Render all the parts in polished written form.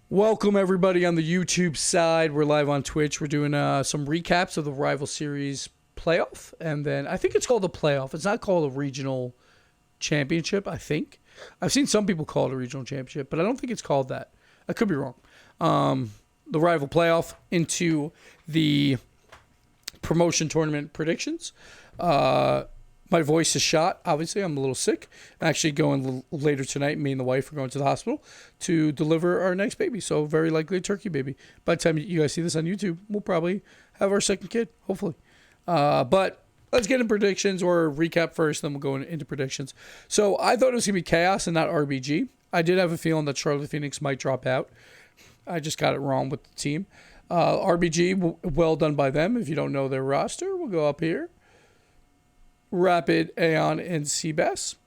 Welcome everybody on the YouTube side. We're live on Twitch. We're doing some recaps of the Rival Series playoff, and then I think it's called a playoff. It's not called a regional championship. I think I've seen some people call it a regional championship, but I don't think it's called that. I could be wrong. The Rival playoff into the promotion tournament predictions. My voice is shot. Obviously, I'm a little sick. I'm actually going later tonight. Me and the wife are going to the hospital to deliver our next baby. So very likely a turkey baby. By the time you guys see this on YouTube, we'll probably have our second kid, hopefully. But let's get into predictions or recap first, then we'll go into predictions. So I thought it was going to be Chaos and not RBG. I did have a feeling that Charlotte Phoenix might drop out. I just got it wrong with the team. RBG, well done by them. If you don't know their roster, we'll go up here. Rapid, Aeon, and Seabass.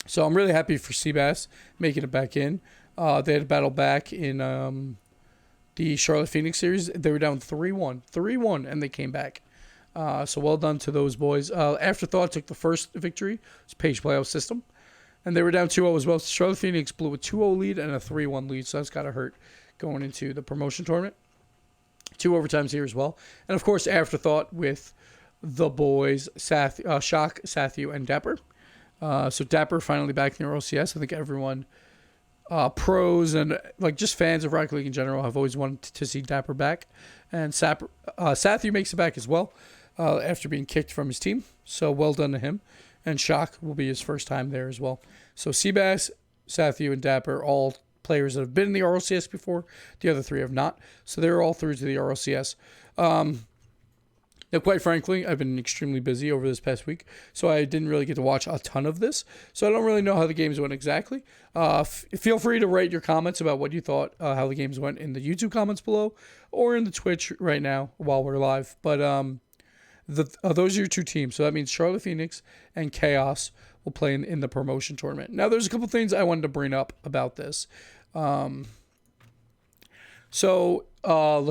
So I'm really happy for Seabass making it back in. They had a battle back in the Charlotte Phoenix series. They were down 3-1. 3-1, and they came back. So well done to those boys. Afterthought took the first victory. It's Page playoff system. And they were down 2-0 as well. Charlotte Phoenix blew a 2-0 lead and a 3-1 lead, so that's got to hurt going into the promotion tournament. 2 overtimes here as well. And, of course, Afterthought with the boys, Shock, Sathu, and Dapper. So Dapper finally back in the Rlcs. I think everyone, pros and like just fans of Rocket League in general, have always wanted to see Dapper back. And Sathu makes it back as well after being kicked from his team. So well done to him. And Shock will be his first time there as well. So Seabass, Sathu, and Dapper, all players that have been in the Rlcs before. The other three have not. So they're all through to the Rlcs. Now, quite frankly, I've been extremely busy over this past week, so I didn't really get to watch a ton of this. So I don't really know how the games went exactly. Feel free to write your comments about what you thought, how the games went in the YouTube comments below or in the Twitch right now while we're live. But those are your two teams. So that means Charlotte Phoenix and Chaos will play in the promotion tournament. Now, there's a couple things I wanted to bring up about this.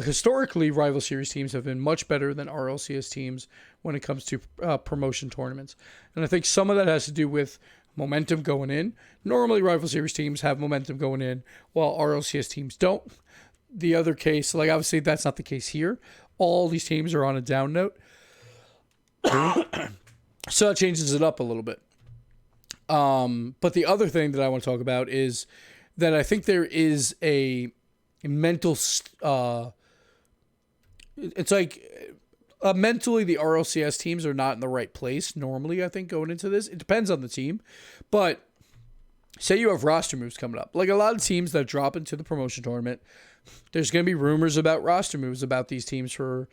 Historically, Rival Series teams have been much better than RLCS teams when it comes to promotion tournaments. And I think some of that has to do with momentum going in. Normally, Rival Series teams have momentum going in, while RLCS teams don't. The other case, like obviously that's not the case here. All these teams are on a down note. So that changes it up a little bit. But the other thing that I want to talk about is that I think there is a mental it's like mentally the RLCS teams are not in the right place normally. I think going into this, it depends on the team, but say you have roster moves coming up, like a lot of teams that drop into the promotion tournament, there's going to be rumors about roster moves about these teams for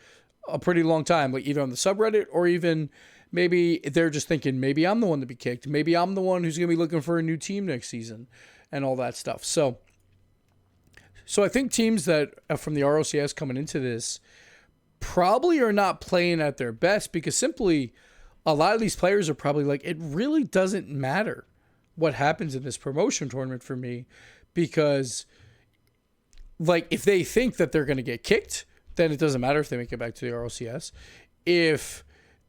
a pretty long time, like either on the subreddit or even maybe they're just thinking maybe I'm the one to be kicked, maybe I'm the one who's going to be looking for a new team next season and all that stuff. So I think teams that are from the RLCS coming into this probably are not playing at their best because simply a lot of these players are probably like, it really doesn't matter what happens in this promotion tournament for me because like if they think that they're going to get kicked, then it doesn't matter if they make it back to the RLCS. If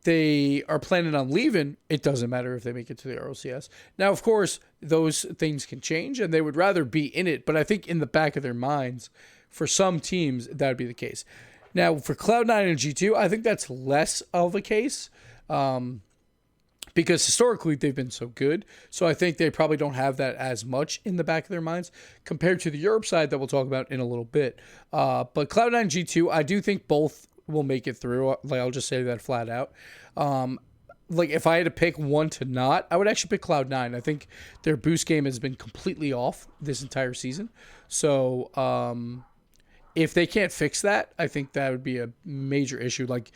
they are planning on leaving, it doesn't matter if they make it to the RLCS. Now, of course, those things can change, and they would rather be in it, but I think in the back of their minds, for some teams, that would be the case. Now, for Cloud9 and G2, I think that's less of a case because historically they've been so good, so I think they probably don't have that as much in the back of their minds compared to the Europe side that we'll talk about in a little bit. But Cloud9 and G2, I do think both will make it through. Like I'll just say that flat out. Like if I had to pick one to not, I would actually pick Cloud9. I think their boost game has been completely off this entire season. So if they can't fix that, I think that would be a major issue. Like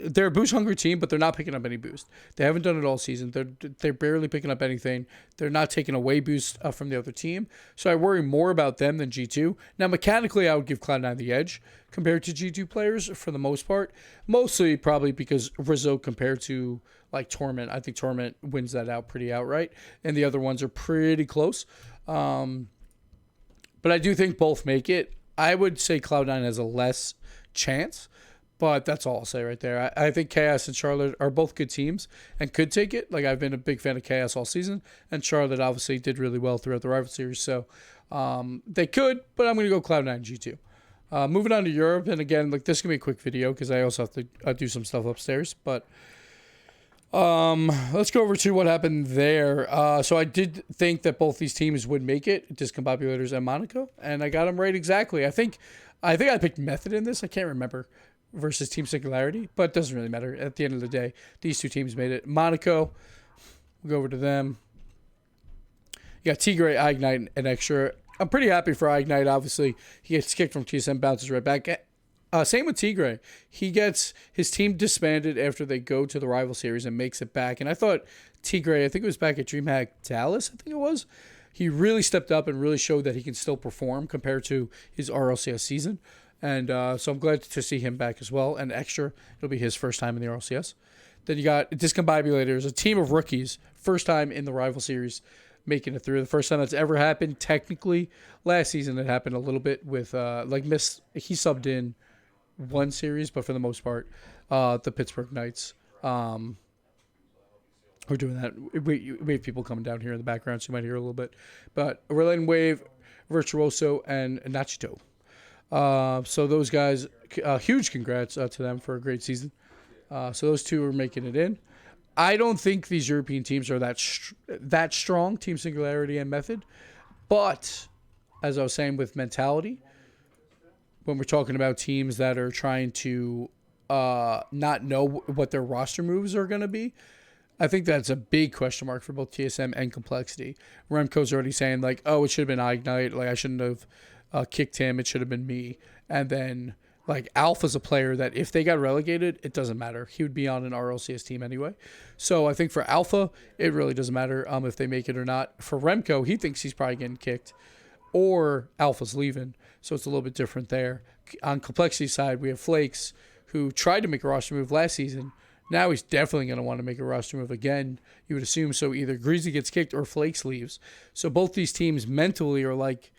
they're a boost hungry team, but they're not picking up any boost. They haven't done it all season. They're barely picking up anything. They're not taking away boost from the other team. So I worry more about them than G2. Now, mechanically, I would give Cloud9 the edge compared to G2 players for the most part. Mostly probably because Rizzo compared to like Torment. I think Torment wins that out pretty outright. And the other ones are pretty close. But I do think both make it. I would say Cloud9 has a less chance. But that's all I'll say right there. I think Chaos and Charlotte are both good teams and could take it. Like, I've been a big fan of Chaos all season, and Charlotte obviously did really well throughout the rival series. So they could, but I'm going to go Cloud9 G2. Moving on to Europe, and again, like, this is going to be a quick video because I also have to do some stuff upstairs. But let's go over to what happened there. So I did think that both these teams would make it, Discombobulators and Monaco, and I got them right exactly. I think I picked Method in this. I can't remember. Versus Team Singularity, but it doesn't really matter. At the end of the day, these two teams made it. Monaco, we'll go over to them. You got Tigray, Ignite, and Extra. I'm pretty happy for Ignite, obviously. He gets kicked from TSM, bounces right back. Same with Tigray. He gets his team disbanded after they go to the rival series and makes it back. And I thought Tigray, I think it was back at DreamHack Dallas, I think it was. He really stepped up and really showed that he can still perform compared to his RLCS season. And so I'm glad to see him back as well. And Extra, it'll be his first time in the RLCS. Then you got Discombobulators, a team of rookies, first time in the rival series, making it through. The first time that's ever happened. Technically, last season it happened a little bit with he subbed in one series, but for the most part, the Pittsburgh Knights. We're doing that. We have people coming down here in the background, so you might hear a little bit. But Relay Wave, Virtuoso, and Nachito. So those guys, huge congrats to them for a great season. So those two are making it in. I don't think these European teams are that strong, Team Singularity and Method. But, as I was saying with mentality, when we're talking about teams that are trying to not know what their roster moves are going to be, I think that's a big question mark for both TSM and Complexity. Remco's already saying, like, oh, it should have been Ignite. Like, I shouldn't have kicked him. It should have been me. And then, like, Alpha's a player that if they got relegated, it doesn't matter. He would be on an RLCS team anyway. So I think for Alpha, it really doesn't matter if they make it or not. For Remco, he thinks he's probably getting kicked or Alpha's leaving. So it's a little bit different there. On Complexity's side, we have Flakes, who tried to make a roster move last season. Now he's definitely going to want to make a roster move again, you would assume. So either Greasy gets kicked or Flakes leaves. So both these teams mentally are like,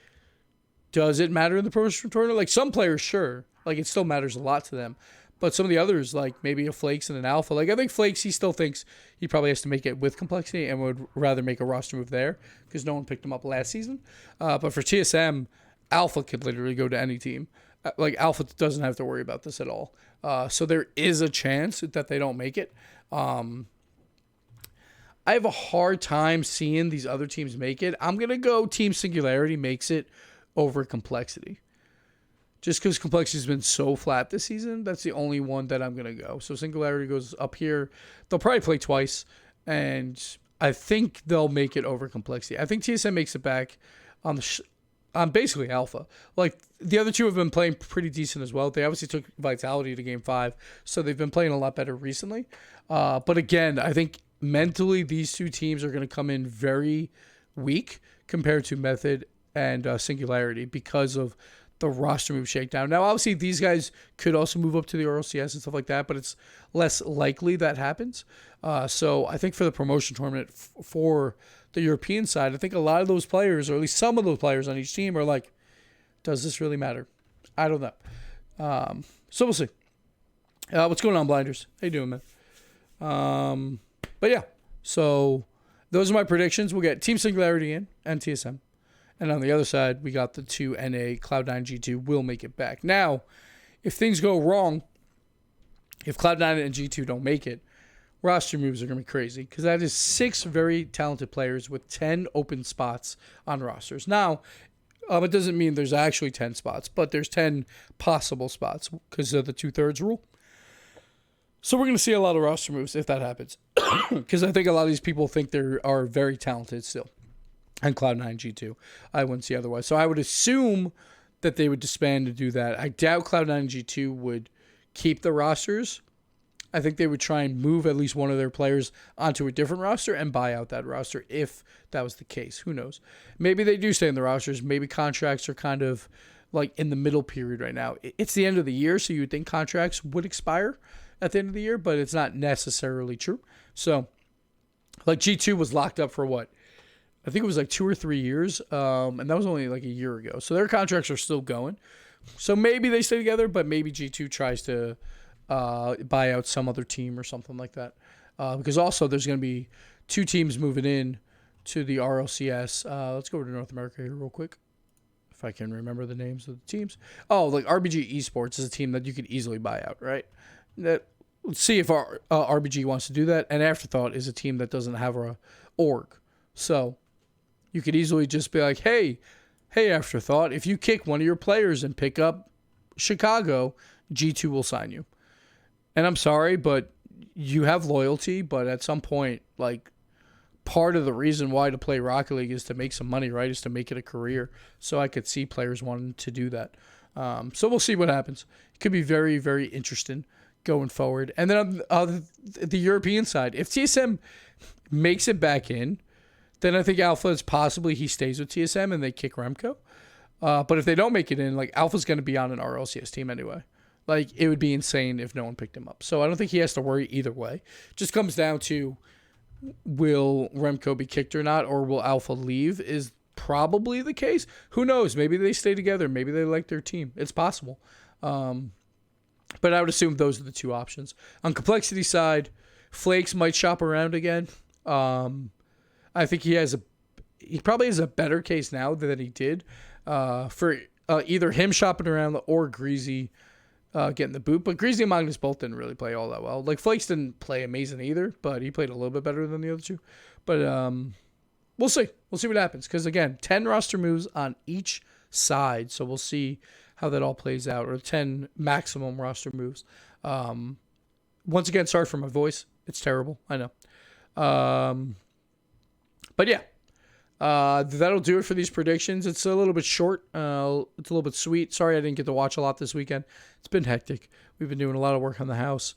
does it matter in the promotion tournament? Like, some players, sure. Like, it still matters a lot to them. But some of the others, like maybe a Flakes and an Alpha, like I think Flakes, he still thinks he probably has to make it with Complexity and would rather make a roster move there because no one picked him up last season. But for TSM, Alpha could literally go to any team. Like, Alpha doesn't have to worry about this at all. So there is a chance that they don't make it. I have a hard time seeing these other teams make it. I'm going to go Team Singularity makes it over Complexity. Just because Complexity's been so flat this season, that's the only one that I'm going to go. So Singularity goes up here. They'll probably play twice, and I think they'll make it over Complexity. I think TSM makes it back on basically Alpha. Like, the other two have been playing pretty decent as well. They obviously took Vitality to Game 5, so they've been playing a lot better recently. But again, I think mentally these two teams are going to come in very weak compared to Method and Singularity because of the roster move shakedown. Now, obviously, these guys could also move up to the RLCS and stuff like that, but it's less likely that happens. So I think for the promotion tournament for the European side, I think a lot of those players, or at least some of those players on each team, are like, does this really matter? I don't know. So we'll see. What's going on, Blinders? How you doing, man? But yeah, so those are my predictions. We'll get Team Singularity in and TSM. And on the other side, we got the two NA Cloud9 G2 will make it back. Now, if things go wrong, if Cloud9 and G2 don't make it, roster moves are going to be crazy because that is 6 very talented players with 10 open spots on rosters. Now, it doesn't mean there's actually 10 spots, but there's 10 possible spots because of the 2/3 rule. So we're going to see a lot of roster moves if that happens because I think a lot of these people think they are very talented still. And Cloud9 G2. I wouldn't see otherwise. So I would assume that they would disband to do that. I doubt Cloud9 G2 would keep the rosters. I think they would try and move at least one of their players onto a different roster and buy out that roster if that was the case. Who knows? Maybe they do stay in the rosters. Maybe contracts are kind of like in the middle period right now. It's the end of the year, so you would think contracts would expire at the end of the year, but it's not necessarily true. So, like, G2 was locked up for what? I think it was like 2 or 3 years, and that was only like a year ago. So their contracts are still going. So maybe they stay together, but maybe G2 tries to buy out some other team or something like that. Because also there's going to be 2 teams moving in to the RLCS. Let's go over to North America here real quick, if I can remember the names of the teams. Oh, like RBG Esports is a team that you could easily buy out, right? Let's see if our RBG wants to do that. And Afterthought is a team that doesn't have a org. So you could easily just be like, hey, Afterthought, if you kick one of your players and pick up Chicago, G2 will sign you. And I'm sorry, but you have loyalty, but at some point, like, part of the reason why to play Rocket League is to make some money, right? Is to make it a career. So I could see players wanting to do that. So we'll see what happens. It could be very, very interesting going forward. And then on the European side, if TSM makes it back in, then I think Alpha is possibly he stays with TSM and they kick Remco. But if they don't make it in, like, Alpha's going to be on an RLCS team anyway. Like, it would be insane if no one picked him up. So I don't think he has to worry either way. Just comes down to, will Remco be kicked or not, or will Alpha leave is probably the case. Who knows? Maybe they stay together. Maybe they like their team. It's possible. But I would assume those are the 2 options. On Complexity side, Flakes might shop around again. I think he probably has a better case now than he did for either him shopping around or Greasy getting the boot. But Greasy and Magnus both didn't really play all that well. Like, Flakes didn't play amazing either, but he played a little bit better than the other 2. But we'll see. We'll see what happens. Because, again, 10 roster moves on each side. So we'll see how that all plays out. Or 10 maximum roster moves. Once again, sorry for my voice. It's terrible. I know. But yeah, that'll do it for these predictions. It's a little bit short. It's a little bit sweet. Sorry I didn't get to watch a lot this weekend. It's been hectic. We've been doing a lot of work on the house,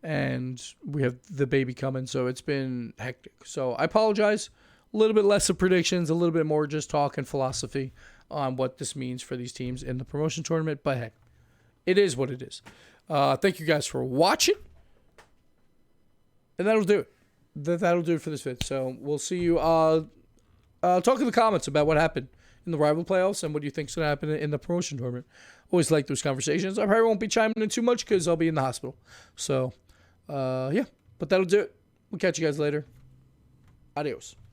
and we have the baby coming, so it's been hectic. So I apologize. A little bit less of predictions, a little bit more just talk and philosophy on what this means for these teams in the promotion tournament. But heck, it is what it is. Thank you guys for watching, and that'll do it. That'll do it for this vid. So we'll see you. Talk in the comments about what happened in the rival playoffs and what you think is going to happen in the promotion tournament. Always like those conversations. I probably won't be chiming in too much because I'll be in the hospital. So, yeah. But that'll do it. We'll catch you guys later. Adios.